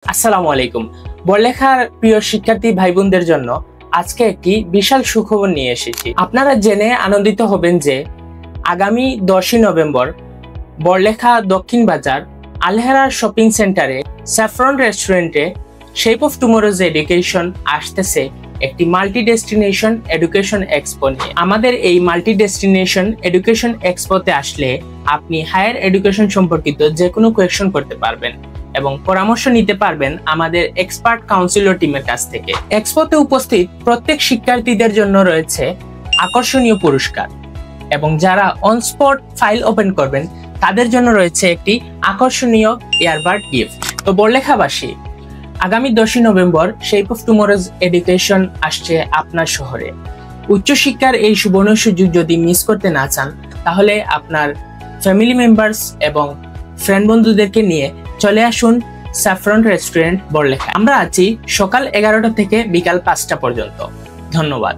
আসসালামু আলাইকুম। বড়লেখার প্রিয় শিক্ষার্থী ভাই বোনদের জন্য আজকে একটি বিশাল সুখবর নিয়ে এসেছি। আপনারা জেনে আনন্দিত হবেন যে আগামী 10ই নভেম্বর বড়লেখা দক্ষিণ বাজার আলহেরা শপিং সেন্টারে স্যাফরন রেস্টুরেন্টে শেপ অফ টুমরোজ এডুকেশন আসতেছে একটি মাল্টি ডেস্টিনেশন এডুকেশন এক্সপো নিয়ে। আমাদের এই মাল্টি ডেস্টিনেশন এডুকেশন এক্সপোতে আসলে আপনি হায়ার এডুকেশন সম্পর্কিত যে কোনো কোয়েশ্চন করতে পারবেন এবং পরামর্শ নিতে পারবেন আমাদের এক্সপার্ট কাউন্সিলর টিমের কাছ থেকে। এক্সপোতে উপস্থিত প্রত্যেক শিক্ষার্থীদের জন্য রয়েছে আকর্ষণীয় পুরস্কার এবং যারা অন স্পট ফাইল ওপেন করবেন তাদের জন্য রয়েছে একটি আকর্ষণীয় ইয়ারবাড গিফট। তো বড়লেখাবাসী, আগামী 10ই November shape of tomorrow's education আসছে আপনার শহরে। উচ্চশিক্ষার এই সুবর্ণ সুযোগ যদি মিস করতে না চান তাহলে আপনার ফ্যামিলি মেম্বার্স এবং ফ্রেন্ড বন্ধুদেরকে নিয়ে চলে আসুন স্যাফরন রেস্টুরেন্ট বড়লেখা। আমরা আছি সকাল 11টা থেকে বিকাল 5টা পর্যন্ত। ধন্যবাদ।